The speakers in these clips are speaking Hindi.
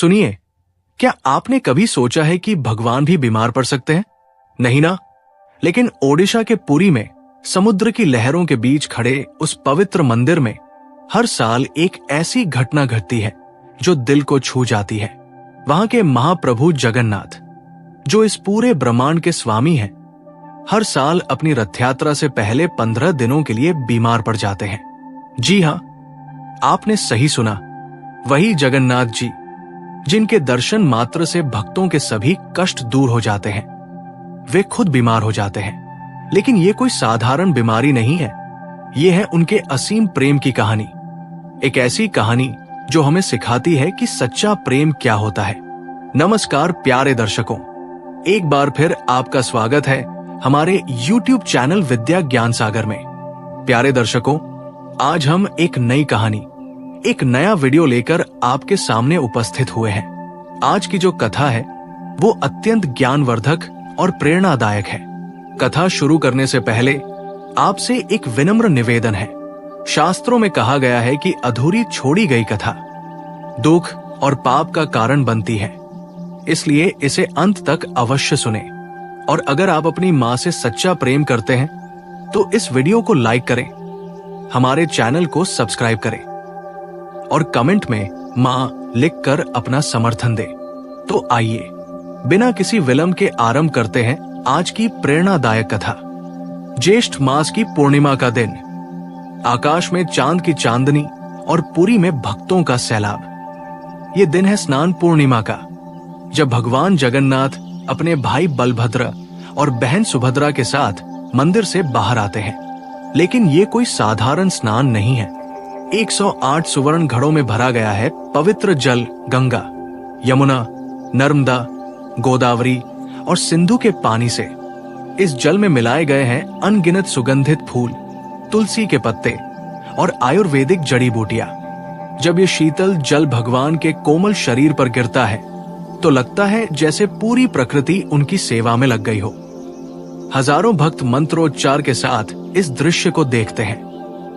सुनिए, क्या आपने कभी सोचा है कि भगवान भी बीमार पड़ सकते हैं? नहीं ना? लेकिन ओडिशा के पुरी में समुद्र की लहरों के बीच खड़े उस पवित्र मंदिर में हर साल एक ऐसी घटना घटती है जो दिल को छू जाती है। वहां के महाप्रभु जगन्नाथ, जो इस पूरे ब्रह्मांड के स्वामी हैं, हर साल अपनी रथ यात्रा से पहले 15 दिनों के लिए बीमार पड़ जाते हैं। जी हां, आपने सही सुना, वही जगन्नाथ जी, जिनके दर्शन मात्र से भक्तों के सभी कष्ट दूर हो जाते हैं। वे खुद बीमार हो जाते हैं, लेकिन ये कोई साधारण बीमारी नहीं है। ये है उनके असीम प्रेम की कहानी, एक ऐसी कहानी जो हमें सिखाती है कि सच्चा प्रेम क्या होता है। नमस्कार प्यारे दर्शकों, एक बार फिर आपका स्वागत है हमारे YouTube चैनल विद्या ज्ञान सागर में। प्यारे दर्शकों, आज हम एक नई कहानी, एक नया वीडियो लेकर आपके सामने उपस्थित हुए हैं। आज की जो कथा है वो अत्यंत ज्ञानवर्धक और प्रेरणादायक है। कथा शुरू करने से पहले आपसे एक विनम्र निवेदन है। शास्त्रों में कहा गया है कि अधूरी छोड़ी गई कथा दुख और पाप का कारण बनती है, इसलिए इसे अंत तक अवश्य सुने। और अगर आप अपनी माँ से सच्चा प्रेम करते हैं तो इस वीडियो को लाइक करें, हमारे चैनल को सब्सक्राइब करें और कमेंट में माँ लिखकर अपना समर्थन दें। तो आइए बिना किसी विलंब के आरंभ करते हैं आज की प्रेरणादायक कथा। ज्येष्ठ मास की पूर्णिमा का दिन, आकाश में चांद की चांदनी और पुरी में भक्तों का सैलाब। ये दिन है स्नान पूर्णिमा का, जब भगवान जगन्नाथ अपने भाई बलभद्र और बहन सुभद्रा के साथ मंदिर से बाहर आते हैं। लेकिन ये कोई साधारण स्नान नहीं है। 108 सुवर्ण घड़ों में भरा गया है पवित्र जल गंगा, यमुना, नर्मदा, गोदावरी और सिंधु के पानी से। इस जल में मिलाए गए हैं अनगिनत सुगंधित फूल, तुलसी के पत्ते और आयुर्वेदिक जड़ी बूटियां। जब ये शीतल जल भगवान के कोमल शरीर पर गिरता है तो लगता है जैसे पूरी प्रकृति उनकी सेवा में लग गई हो। हजारों भक्त मंत्रोच्चार के साथ इस दृश्य को देखते हैं।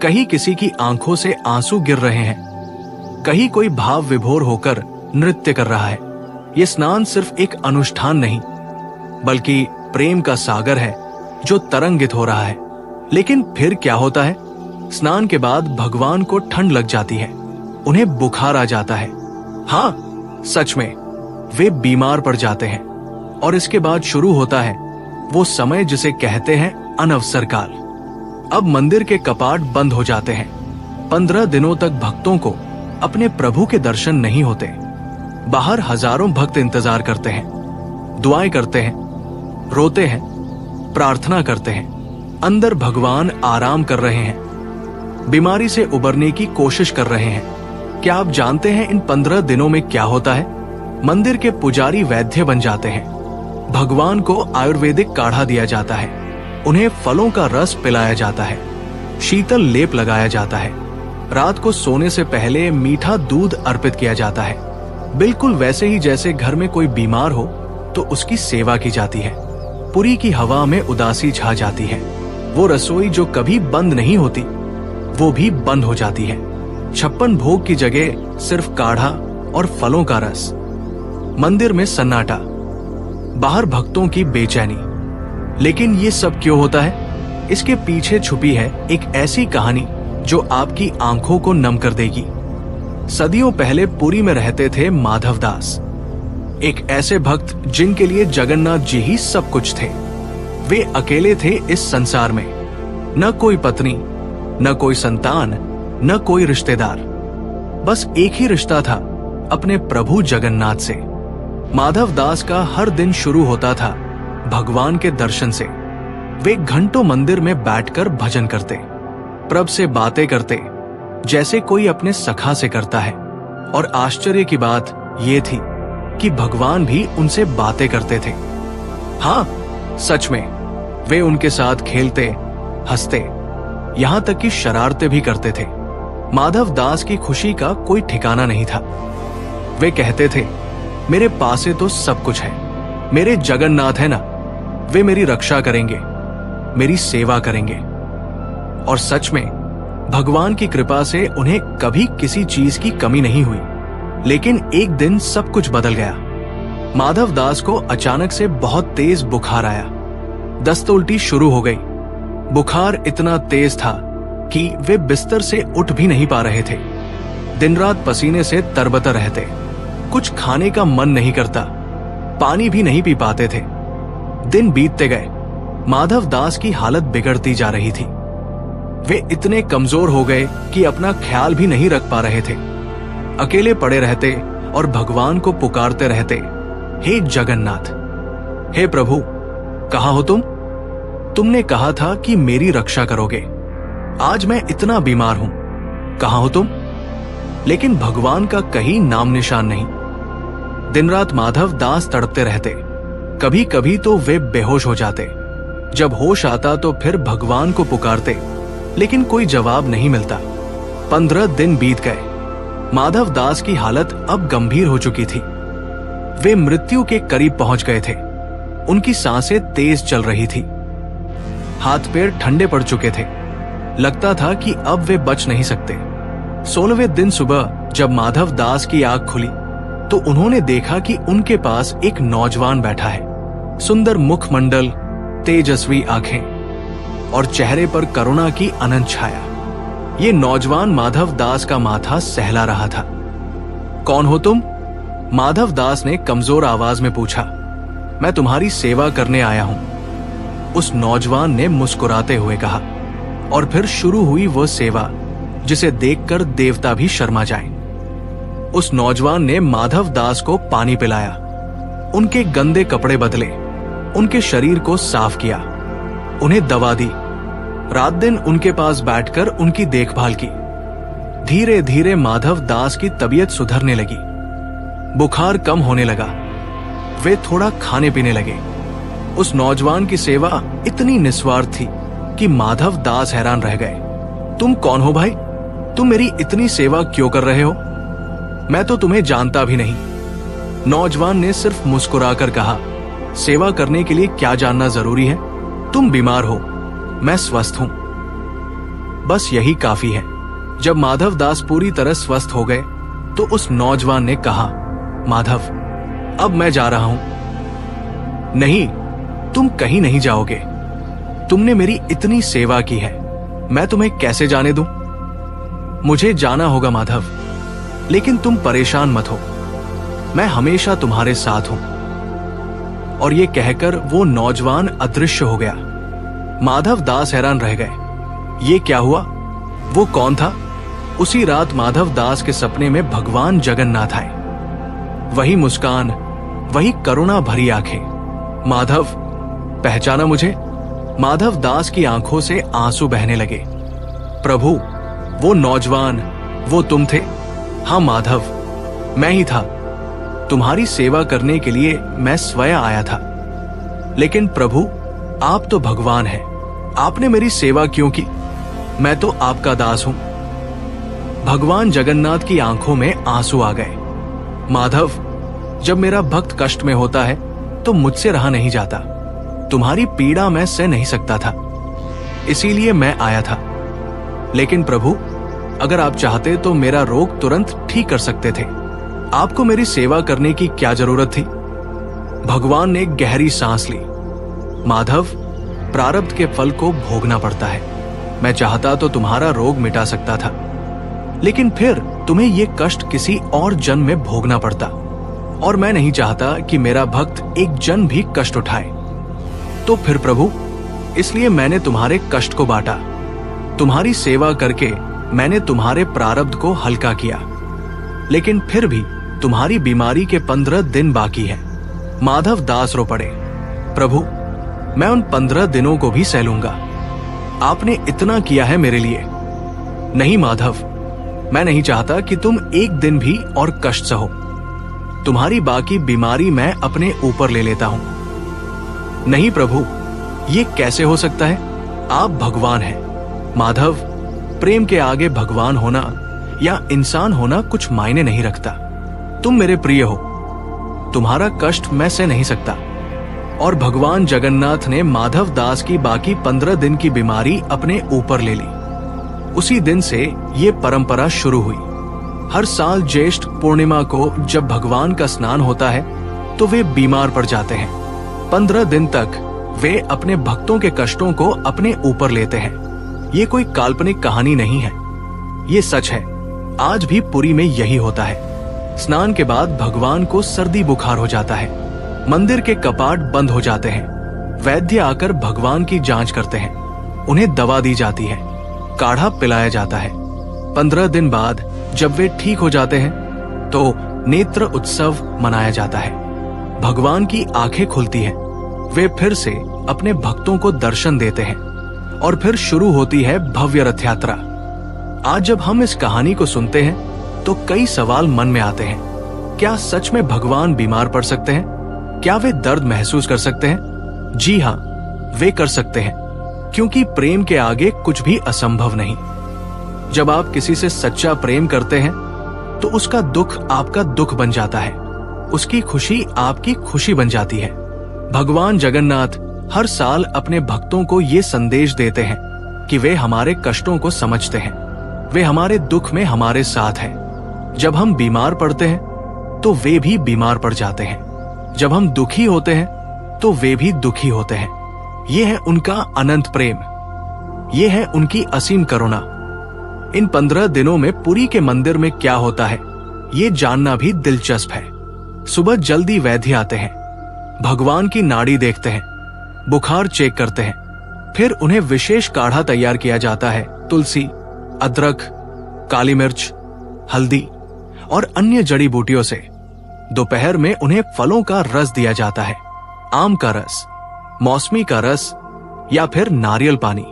कहीं किसी की आंखों से आंसू गिर रहे हैं, कहीं कोई भाव विभोर होकर नृत्य कर रहा है। ये स्नान सिर्फ एक अनुष्ठान नहीं, बल्कि प्रेम का सागर है जो तरंगित हो रहा है। लेकिन फिर क्या होता है? स्नान के बाद भगवान को ठंड लग जाती है, उन्हें बुखार आ जाता है। हाँ, सच में वे बीमार पड़ जाते हैं। और इसके बाद शुरू होता है वो समय जिसे कहते हैं अनवसर काल। अब मंदिर के कपाट बंद हो जाते हैं। 15 दिनों तक भक्तों को अपने प्रभु के दर्शन नहीं होते। बाहर हजारों भक्त इंतजार करते हैं, दुआएं करते हैं, रोते हैं, प्रार्थना करते हैं। अंदर भगवान आराम कर रहे हैं, बीमारी से उबरने की कोशिश कर रहे हैं। क्या आप जानते हैं इन 15 दिनों में क्या होता है? मंदिर के पुजारी वैद्य बन जाते हैं, भगवान को आयुर्वेदिक काढ़ा दिया जाता है, उन्हें फलों का रस पिलाया जाता है, शीतल लेप लगाया जाता है, रात को सोने से पहले मीठा दूध अर्पित किया जाता है। बिल्कुल वैसे ही जैसे घर में कोई बीमार हो तो उसकी सेवा की जाती है। पुरी की हवा में उदासी छा जाती है। वो रसोई जो कभी बंद नहीं होती, वो भी बंद हो जाती है। 56 भोग की जगह सिर्फ काढ़ा और फलों का रस। मंदिर में सन्नाटा, बाहर भक्तों की बेचैनी। लेकिन ये सब क्यों होता है? इसके पीछे छुपी है एक ऐसी कहानी जो आपकी आंखों को नम कर देगी। सदियों पहले पुरी में रहते थे माधव दास, एक ऐसे भक्त जिनके लिए जगन्नाथ जी ही सब कुछ थे। वे अकेले थे इस संसार में, न कोई पत्नी, न कोई संतान, न कोई रिश्तेदार। बस एक ही रिश्ता था, अपने प्रभु जगन्नाथ से। माधव दास का हर दिन शुरू होता था भगवान के दर्शन से। वे घंटों मंदिर में बैठकर भजन करते, प्रभु से बातें करते, जैसे कोई अपने सखा से करता है। और आश्चर्य की बात ये थी कि भगवान भी उनसे बातें करते थे। हाँ, सच में वे उनके साथ खेलते, हंसते, यहां तक कि शरारतें भी करते थे। माधव दास की खुशी का कोई ठिकाना नहीं था। वे कहते थे, मेरे पास तो सब कुछ है, मेरे जगन्नाथ है ना, वे मेरी रक्षा करेंगे, मेरी सेवा करेंगे। और सच में भगवान की कृपा से उन्हें कभी किसी चीज की कमी नहीं हुई। लेकिन एक दिन सब कुछ बदल गया। माधव दास को अचानक से बहुत तेज बुखार आया। दस्त उल्टी शुरू हो गई। बुखार इतना तेज था कि वे बिस्तर से उठ भी नहीं पा रहे थे। दिन रात पसीने से तरबतर रहते। कुछ खाने का मन नहीं करता, पानी भी नहीं पी पाते थे। दिन बीतते गए। माधव दास की हालत बिगड़ती जा रही थी। वे इतने कमजोर हो गए कि अपना ख्याल भी नहीं रख पा रहे थे। अकेले पड़े रहते और भगवान को पुकारते रहते, हे जगन्नाथ, हे प्रभु, कहाँ हो तुम? तुमने कहा था कि मेरी रक्षा करोगे। आज मैं इतना बीमार हूं, कहाँ हो तुम? लेकिन भगवान का कहीं नाम निशान नहीं। दिन रात माधव दास तड़पते रहते। कभी कभी तो वे बेहोश हो जाते। जब होश आता तो फिर भगवान को पुकारते, लेकिन कोई जवाब नहीं मिलता। 15 दिन बीत गए। माधव दास की हालत अब गंभीर हो चुकी थी। वे मृत्यु के करीब पहुंच गए थे। उनकी सांसें तेज चल रही थी। हाथ पैर ठंडे पड़ चुके थे। लगता था कि अब वे बच नहीं सकते। 16वें दिन सुबह जब माधव दास की आंख खुली तो उन्होंने देखा कि उनके पास एक नौजवान बैठा है। सुंदर मुखमंडल, तेजस्वी आंखें और चेहरे पर करुणा की अनंत छाया। ये नौजवान माधव दास का माथा सहला रहा था। कौन हो तुम? माधव दास ने कमजोर आवाज में पूछा। मैं तुम्हारी सेवा करने आया हूं, उस नौजवान ने मुस्कुराते हुए कहा। और फिर शुरू हुई वो सेवा जिसे देखकर देवता भी शर्मा जाएं। उस नौजवान ने माधव दास को पानी पिलाया, उनके गंदे कपड़े बदले, उनके शरीर को साफ किया, उन्हें दवा दी। रात दिन उनके पास बैठकर उनकी देखभाल की। धीरे धीरे माधव दास की तबीयत सुधरने लगी। बुखार कम होने लगा। वे थोड़ा खाने पीने लगे। उस नौजवान की सेवा इतनी निस्वार्थ थी कि माधव दास हैरान रह गए। तुम कौन हो भाई? तुम मेरी इतनी सेवा क्यों कर रहे हो? मैं तो तुम्हें जानता भी नहीं। नौजवान ने सिर्फ मुस्कुराकर कहा, सेवा करने के लिए क्या जानना जरूरी है? तुम बीमार हो, मैं स्वस्थ हूं, बस यही काफी है। जब माधव दास पूरी तरह स्वस्थ हो गए तो उस नौजवान ने कहा, माधव, अब मैं जा रहा हूं। नहीं, तुम कहीं नहीं जाओगे। तुमने मेरी इतनी सेवा की है, मैं तुम्हें कैसे जाने दूं? मुझे जाना होगा माधव, लेकिन तुम परेशान मत हो, मैं हमेशा तुम्हारे साथ हूं। और ये कहकर वो नौजवान अदृश्य हो गया। माधव दास हैरान रह गए। ये क्या हुआ? वो कौन था? उसी रात माधव दास के सपने में भगवान जगन्नाथ आए। वही मुस्कान, वही करुणा भरी आंखें। माधव, पहचाना मुझे? माधव दास की आंखों से आंसू बहने लगे। प्रभु, वो नौजवान, वो तुम थे? हाँ माधव, मैं ही था। तुम्हारी सेवा करने के लिए मैं स्वयं आया था। लेकिन प्रभु, आप तो भगवान हैं, आपने मेरी सेवा क्यों की? मैं तो आपका दास हूं। भगवान जगन्नाथ की आंखों में आंसू आ गए। माधव, जब मेरा भक्त कष्ट में होता है तो मुझसे रहा नहीं जाता। तुम्हारी पीड़ा मैं सह नहीं सकता था, इसीलिए मैं आया था। लेकिन प्रभु, अगर आप चाहते तो मेरा रोग तुरंत ठीक कर सकते थे। आपको मेरी सेवा करने की क्या जरूरत थी? भगवान ने गहरी सांस ली। माधव, प्रारब्ध के फल को भोगना पड़ता है। मैं चाहता तो तुम्हारा रोग मिटा सकता था, लेकिन फिर तुम्हें ये कष्ट किसी और जन्म में भोगना पड़ता, और मैं नहीं चाहता कि मेरा भक्त एक जन्म भी कष्ट उठाए। तो फिर प्रभु, इसलिए मैंने तुम्हारे कष्ट को बांटा। तुम्हारी सेवा करके मैंने तुम्हारे प्रारब्ध को हल्का किया, लेकिन फिर भी तुम्हारी बीमारी के 15 दिन बाकी है। माधव दास रो पड़े। प्रभु, मैं उन 15 दिनों को भी सह लूंगा। आपने इतना किया है मेरे लिए। नहीं माधव, मैं नहीं चाहता कि तुम एक दिन भी और कष्ट सहो। तुम्हारी बाकी बीमारी मैं अपने ऊपर ले लेता हूं। नहीं प्रभु, ये कैसे हो सकता है? आप भगवान हैं। माधव, प्रेम के आगे भगवान होना या इंसान होना कुछ मायने नहीं रखता। तुम मेरे प्रिय हो, तुम्हारा कष्ट मैं सह नहीं सकता। और भगवान जगन्नाथ ने माधव दास की बाकी 15 दिन की बीमारी अपने ऊपर ले ली। उसी दिन से ये परंपरा शुरू हुई। हर साल ज्येष्ठ पूर्णिमा को जब भगवान का स्नान होता है तो वे बीमार पड़ जाते हैं। 15 दिन तक वे अपने भक्तों के कष्टों को अपने ऊपर लेते हैं। ये कोई काल्पनिक कहानी नहीं है, ये सच है। आज भी पुरी में यही होता है। स्नान के बाद भगवान को सर्दी बुखार हो जाता है। मंदिर के कपाट बंद हो जाते हैं। वैद्य आकर भगवान की जांच करते हैं। उन्हें दवा दी जाती है, काढ़ा पिलाया जाता है। 15 दिन बाद जब वे ठीक हो जाते हैं तो नेत्र उत्सव मनाया जाता है। भगवान की आंखें खुलती हैं। वे फिर से अपने भक्तों को दर्शन देते हैं और फिर शुरू होती है भव्य रथ यात्रा। आज जब हम इस कहानी को सुनते हैं तो कई सवाल मन में आते हैं। क्या सच में भगवान बीमार पड़ सकते हैं? क्या वे दर्द महसूस कर सकते हैं? जी हाँ, वे कर सकते हैं, क्योंकि प्रेम के आगे कुछ भी असंभव नहीं। जब आप किसी से सच्चा प्रेम करते हैं तो उसका दुख आपका दुख बन जाता है, उसकी खुशी आपकी खुशी बन जाती है। भगवान जगन्नाथ हर साल अपने भक्तों को ये संदेश देते हैं कि वे हमारे कष्टों को समझते हैं, वे हमारे दुख में हमारे साथ हैं। जब हम बीमार पड़ते हैं तो वे भी बीमार पड़ जाते हैं। जब हम दुखी होते हैं तो वे भी दुखी होते हैं। ये है उनका अनंत प्रेम, ये है उनकी असीम करुणा। इन 15 दिनों में पुरी के मंदिर में क्या होता है, ये जानना भी दिलचस्प है। सुबह जल्दी वैद्य आते हैं, भगवान की नाड़ी देखते हैं, बुखार चेक करते हैं। फिर उन्हें विशेष काढ़ा तैयार किया जाता है, तुलसी, अदरक, काली मिर्च, हल्दी और अन्य जड़ी बूटियों से। दोपहर में उन्हें फलों का रस दिया जाता है, आम का रस, मौसमी का रस या फिर नारियल पानी।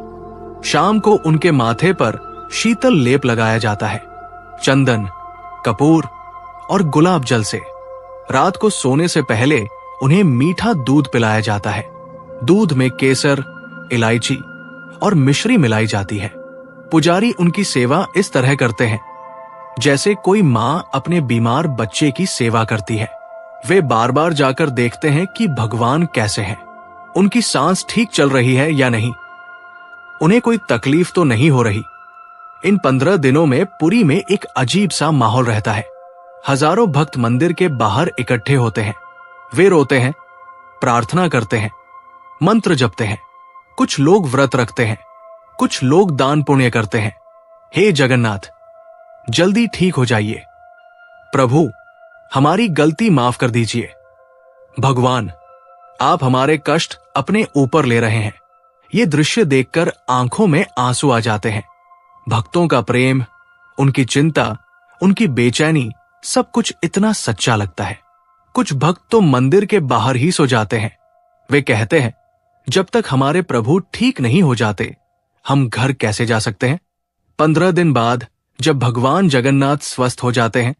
शाम को उनके माथे पर शीतल लेप लगाया जाता है, चंदन, कपूर और गुलाब जल से। रात को सोने से पहले उन्हें मीठा दूध पिलाया जाता है। दूध में केसर, इलायची और मिश्री मिलाई जाती है। पुजारी उनकी सेवा इस तरह करते हैं जैसे कोई माँ अपने बीमार बच्चे की सेवा करती है। वे बार बार जाकर देखते हैं कि भगवान कैसे हैं, उनकी सांस ठीक चल रही है या नहीं, उन्हें कोई तकलीफ तो नहीं हो रही। इन 15 दिनों में पुरी में एक अजीब सा माहौल रहता है। हजारों भक्त मंदिर के बाहर इकट्ठे होते हैं। वे रोते हैं, प्रार्थना करते हैं, मंत्र जपते हैं। कुछ लोग व्रत रखते हैं, कुछ लोग दान पुण्य करते हैं। हे जगन्नाथ, जल्दी ठीक हो जाइए। प्रभु, हमारी गलती माफ कर दीजिए। भगवान, आप हमारे कष्ट अपने ऊपर ले रहे हैं। ये दृश्य देखकर आंखों में आंसू आ जाते हैं। भक्तों का प्रेम, उनकी चिंता, उनकी बेचैनी, सब कुछ इतना सच्चा लगता है। कुछ भक्त तो मंदिर के बाहर ही सो जाते हैं। वे कहते हैं, जब तक हमारे प्रभु ठीक नहीं हो जाते हम घर कैसे जा सकते हैं। 15 दिन बाद जब भगवान जगन्नाथ स्वस्थ हो जाते हैं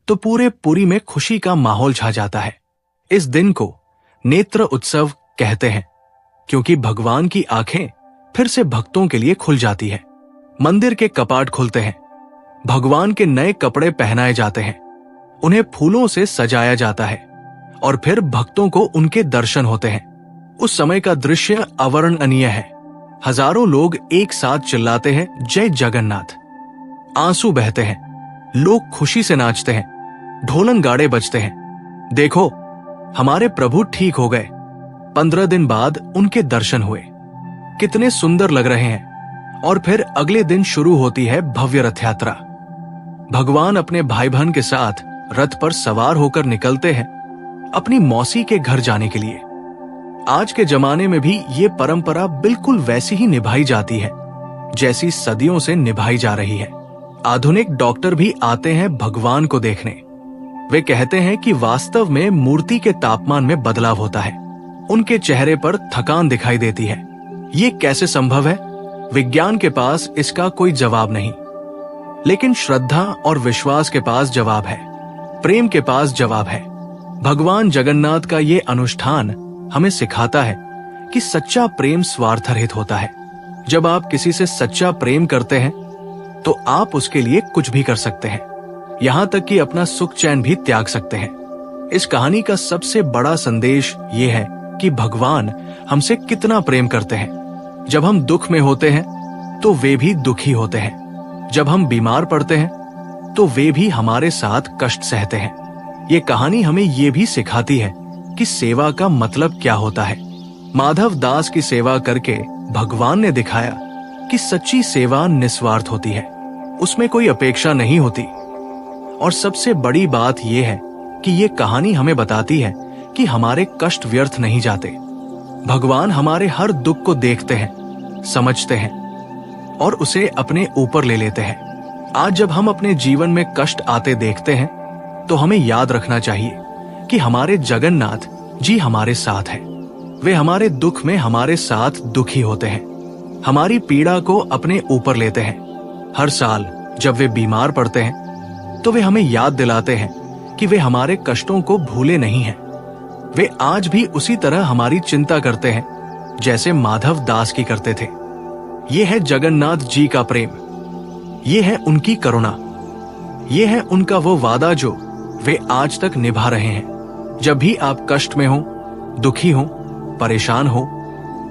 तो पूरे पुरी में खुशी का माहौल छा जाता है। इस दिन को नेत्र उत्सव कहते हैं, क्योंकि भगवान की आंखें फिर से भक्तों के लिए खुल जाती है। मंदिर के कपाट खुलते हैं, भगवान के नए कपड़े पहनाए जाते हैं, उन्हें फूलों से सजाया जाता है और फिर भक्तों को उनके दर्शन होते हैं। उस समय का दृश्य अवर्णनीय है। हजारों लोग एक साथ चिल्लाते हैं, जय जगन्नाथ। आंसू बहते हैं, लोग खुशी से नाचते हैं, ढोलन गाड़े बजते हैं। देखो, हमारे प्रभु ठीक हो गए। 15 दिन बाद उनके दर्शन हुए, कितने सुंदर लग रहे हैं। और फिर अगले दिन शुरू होती है भव्य रथ यात्रा। भगवान अपने भाई बहन के साथ रथ पर सवार होकर निकलते हैं अपनी मौसी के घर जाने के लिए। आज के जमाने में भी ये परंपरा बिल्कुल वैसी ही निभाई जाती है जैसी सदियों से निभाई जा रही है। आधुनिक डॉक्टर भी आते हैं भगवान को देखने। वे कहते हैं कि वास्तव में मूर्ति के तापमान में बदलाव होता है, उनके चेहरे पर थकान दिखाई देती है। ये कैसे संभव है? विज्ञान के पास इसका कोई जवाब नहीं, लेकिन श्रद्धा और विश्वास के पास जवाब है, प्रेम के पास जवाब है। भगवान जगन्नाथ का ये अनुष्ठान हमें सिखाता है कि सच्चा प्रेम स्वार्थरहित होता है। जब आप किसी से सच्चा प्रेम करते हैं तो आप उसके लिए कुछ भी कर सकते हैं, यहां तक कि अपना सुख चैन भी त्याग सकते हैं। इस कहानी का सबसे बड़ा संदेश ये है कि भगवान हमसे कितना प्रेम करते हैं। जब हम दुख में होते हैं तो वे भी दुखी होते हैं। जब हम बीमार पड़ते हैं तो वे भी हमारे साथ कष्ट सहते हैं। ये कहानी हमें ये भी सिखाती है कि सेवा का मतलब क्या होता है। माधव दास की सेवा करके भगवान ने दिखाया कि सच्ची सेवा निस्वार्थ होती है, उसमें कोई अपेक्षा नहीं होती। और सबसे बड़ी बात यह है कि ये कहानी हमें बताती है कि हमारे कष्ट व्यर्थ नहीं जाते। भगवान हमारे हर दुख को देखते हैं, समझते हैं और उसे अपने ऊपर ले लेते हैं। आज जब हम अपने जीवन में कष्ट आते देखते हैं तो हमें याद रखना चाहिए कि हमारे जगन्नाथ जी हमारे साथ हैं। वे हमारे दुख में हमारे साथ दुखी होते हैं, हमारी पीड़ा को अपने ऊपर लेते हैं। हर साल जब वे बीमार पड़ते हैं तो वे हमें याद दिलाते हैं कि वे हमारे कष्टों को भूले नहीं हैं। वे आज भी उसी तरह हमारी चिंता करते हैं जैसे माधव दास की करते थे। ये है जगन्नाथ जी का प्रेम, ये है उनकी करुणा, ये है उनका वो वादा जो वे आज तक निभा रहे हैं। जब भी आप कष्ट में हो, दुखी हो, परेशान हो,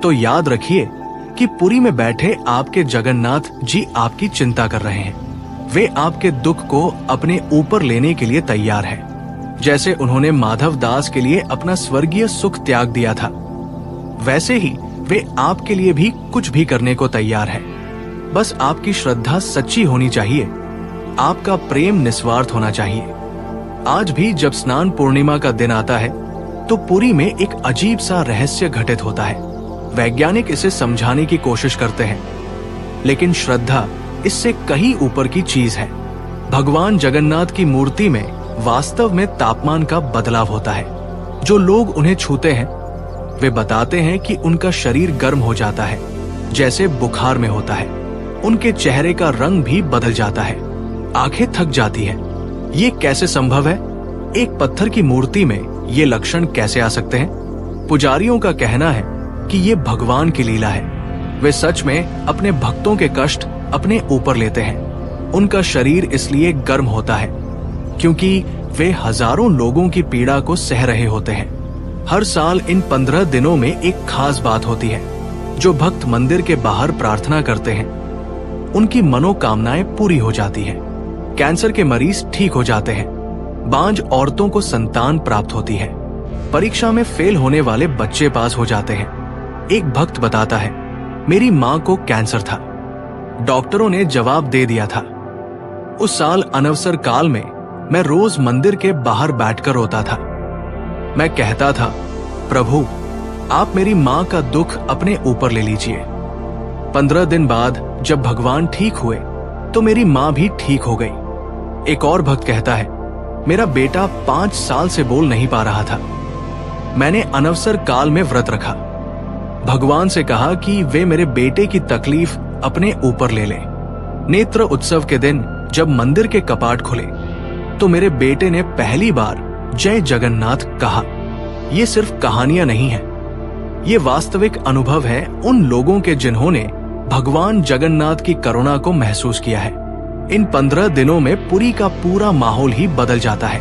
तो याद रखिए कि पुरी में बैठे आपके जगन्नाथ जी आपकी चिंता कर रहे हैं। वे आपके दुख को अपने ऊपर लेने के लिए तैयार हैं। जैसे उन्होंने माधव दास के लिए अपना स्वर्गीय सुख त्याग दिया था, वैसे ही वे आपके लिए भी कुछ भी करने को तैयार है। बस आपकी श्रद्धा सच्ची होनी चाहिए, आपका प्रेम निस्वार्थ होना चाहिए। आज भी जब स्नान पूर्णिमा का दिन आता है तो पुरी में एक अजीब सा रहस्य घटित होता है। वैज्ञानिक इसे समझाने की कोशिश करते हैं, लेकिन श्रद्धा इससे कहीं ऊपर की चीज है। भगवान जगन्नाथ की मूर्ति में वास्तव में तापमान का बदलाव होता है। जो लोग उन्हें छूते हैं वे बताते हैं कि उनका शरीर गर्म हो जाता है, जैसे बुखार में होता है। उनके चेहरे का रंग भी बदल जाता है, आंखें थक जाती हैं। ये कैसे संभव है? एक पत्थर की मूर्ति में ये लक्षण कैसे आ सकते हैं? पुजारियों का कहना है कि ये भगवान की लीला है। वे सच में अपने भक्तों के कष्ट अपने ऊपर लेते हैं। उनका शरीर इसलिए गर्म होता है क्योंकि वे हजारों लोगों की पीड़ा को सह रहे होते हैं। हर साल इन 15 दिनों में एक खास बात होती है। जो भक्त मंदिर के बाहर प्रार्थना करते हैं उनकी मनोकामनाएं पूरी हो जाती हैं। कैंसर के मरीज ठीक हो जाते हैं, बांझ औरतों को संतान प्राप्त होती है, परीक्षा में फेल होने वाले बच्चे पास हो जाते हैं। एक भक्त बताता है, मेरी मां को कैंसर था, डॉक्टरों ने जवाब दे दिया था। उस साल अनवसर काल में मैं रोज मंदिर के बाहर बैठकर रोता था। मैं कहता था, प्रभु आप मेरी मां का दुख अपने ऊपर ले लीजिए। 15 दिन बाद जब भगवान ठीक हुए तो मेरी मां भी ठीक हो गई। एक और भक्त कहता है, मेरा बेटा 5 साल से बोल नहीं पा रहा था। मैंने अनवसर काल में व्रत रखा, भगवान से कहा कि वे मेरे बेटे की तकलीफ अपने ऊपर ले लें। नेत्र उत्सव के दिन जब मंदिर के कपाट खुले तो मेरे बेटे ने पहली बार जय जगन्नाथ कहा। ये सिर्फ कहानियां नहीं है, ये वास्तविक अनुभव है उन लोगों के जिन्होंने भगवान जगन्नाथ की करुणा को महसूस किया है। इन 15 दिनों में पुरी का पूरा माहौल ही बदल जाता है।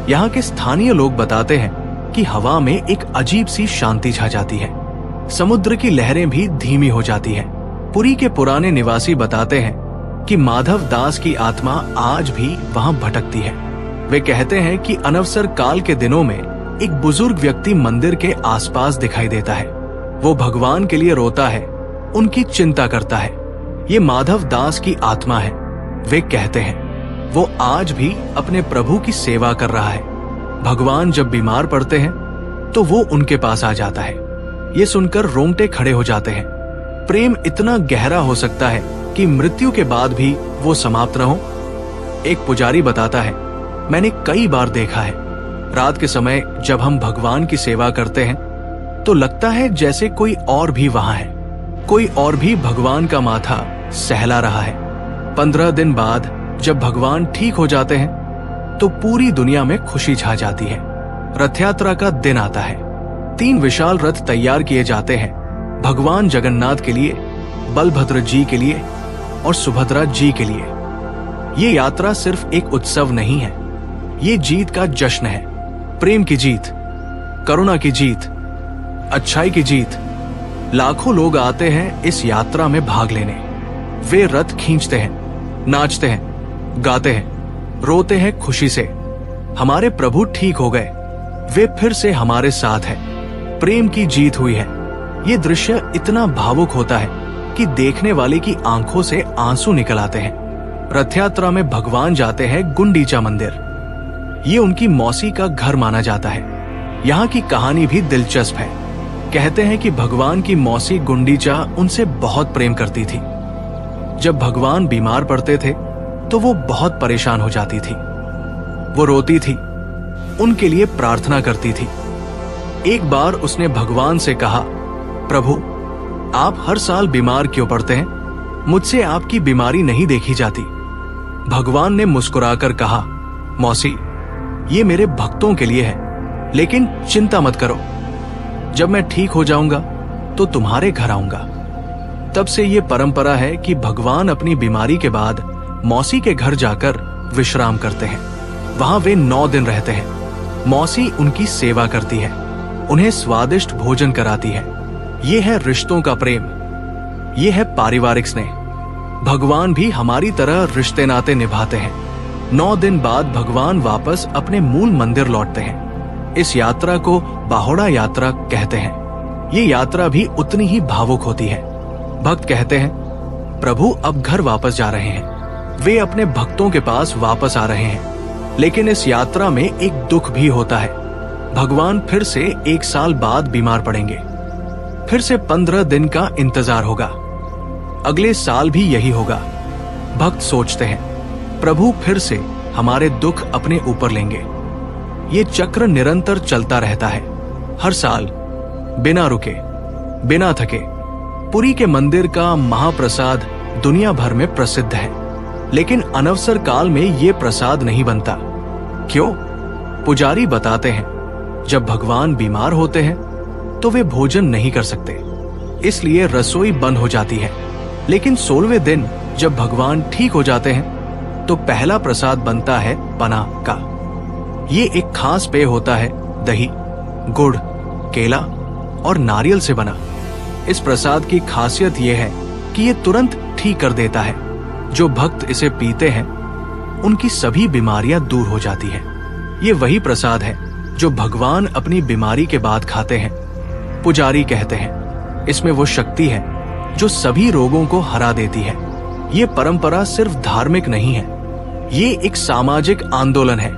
यहाँ के स्थानीय लोग बताते हैं कि हवा में एक अजीब सी शांति छा जाती है, समुद्र की लहरें भी धीमी हो जाती हैं। पुरी के पुराने निवासी बताते हैं कि माधव दास की आत्मा आज भी वहां भटकती है। वे कहते हैं कि अनवसर काल के दिनों में एक बुजुर्ग व्यक्ति मंदिर के आसपास दिखाई देता है। वो भगवान के लिए रोता है, उनकी चिंता करता है। ये माधव दास की आत्मा है। वे कहते हैं वो आज भी अपने प्रभु की सेवा कर रहा है। भगवान जब बीमार पड़ते हैं तो वो उनके पास आ जाता है। ये सुनकर रोंगटे खड़े हो जाते हैं। प्रेम इतना गहरा हो सकता है कि मृत्यु के बाद भी वो समाप्त न हो। एक पुजारी बताता है, मैंने कई बार देखा है, रात के समय जब हम भगवान की सेवा करते हैं तो लगता है जैसे कोई और भी वहां है, कोई और भी भगवान का माथा सहला रहा है। 15 दिन बाद जब भगवान ठीक हो जाते हैं तो पूरी दुनिया में खुशी छा जाती है। रथ यात्रा का दिन आता है। 3 विशाल रथ तैयार किए जाते हैं, भगवान जगन्नाथ के लिए, बलभद्र जी के लिए और सुभद्रा जी के लिए। ये यात्रा सिर्फ एक उत्सव नहीं है, ये जीत का जश्न है। प्रेम की जीत, करुणा की जीत, अच्छाई की जीत। लाखों लोग आते हैं इस यात्रा में भाग लेने। वे रथ खींचते हैं, नाचते हैं, गाते हैं रोते हैं खुशी से, हमारे प्रभु ठीक हो गए, वे फिर से हमारे साथ हैं, प्रेम की जीत हुई है। ये दृश्य इतना भावुक होता है कि देखने वाले की आंखों से आंसू निकल आते हैं। रथ यात्रा में भगवान जाते हैं गुंडीचा मंदिर। ये उनकी मौसी का घर माना जाता है। यहाँ की कहानी भी दिलचस्प है। कहते हैं कि भगवान की मौसी गुंडीचा उनसे बहुत प्रेम करती थी। जब भगवान बीमार पड़ते थे तो वो बहुत परेशान हो जाती थी। वो रोती थी, उनके लिए प्रार्थना करती थी। एक बार उसने भगवान से कहा, प्रभु, आप हर साल बीमार क्यों पड़ते हैं? मुझसे आपकी बीमारी नहीं देखी जाती। भगवान ने मुस्कुराकर कहा, मौसी, ये मेरे भक्तों के लिए है, लेकिन चिंता मत करो। जब मैं ठीक हो जाऊंगा तो तुम्हारे घर आऊंगा। तब से ये परंपरा है कि भगवान अपनी बीमारी के बाद मौसी के घर जाकर विश्राम करते हैं। वहां वे 9 दिन रहते हैं। मौसी उनकी सेवा करती है, उन्हें स्वादिष्ट भोजन कराती है। ये है रिश्तों का प्रेम, ये है पारिवारिक स्नेह। भगवान भी हमारी तरह रिश्ते नाते निभाते हैं। 9 दिन बाद भगवान वापस अपने मूल मंदिर लौटते हैं। इस यात्रा को बाहोड़ा यात्रा कहते हैं। ये यात्रा भी उतनी ही भावुक होती है। भक्त कहते हैं, प्रभु अब घर वापस जा रहे हैं, वे अपने भक्तों के पास वापस आ रहे हैं। लेकिन इस यात्रा में एक दुख भी होता है। भगवान फिर से 1 साल बाद बीमार पड़ेंगे। फिर से 15 दिन का इंतजार होगा। अगले साल भी यही होगा। भक्त सोचते हैं, प्रभु फिर से हमारे दुख अपने ऊपर लेंगे। ये चक्र निरंतर चलता रहता है। हर साल बिना रुके, बिना थके। पुरी के मंदिर का महाप्रसाद दुनिया भर में प्रसिद्ध है, लेकिन अनवसर काल में ये प्रसाद नहीं बनता। क्यों? पुजारी बताते हैं, जब भगवान बीमार होते हैं तो वे भोजन नहीं कर सकते, इसलिए रसोई बंद हो जाती है। लेकिन 16वें दिन जब भगवान ठीक हो जाते हैं तो पहला प्रसाद बनता है पना का। ये एक खास पेय होता है, दही, गुड़, केला और नारियल से बना। इस प्रसाद की खासियत यह है कि ये तुरंत ठीक कर देता है। जो भक्त इसे पीते हैं उनकी सभी बीमारियां दूर हो जाती हैं। ये वही प्रसाद है जो भगवान अपनी बीमारी के बाद खाते हैं। पुजारी कहते हैं, इसमें वो शक्ति है जो सभी रोगों को हरा देती है। ये परंपरा सिर्फ धार्मिक नहीं है, ये एक सामाजिक आंदोलन है।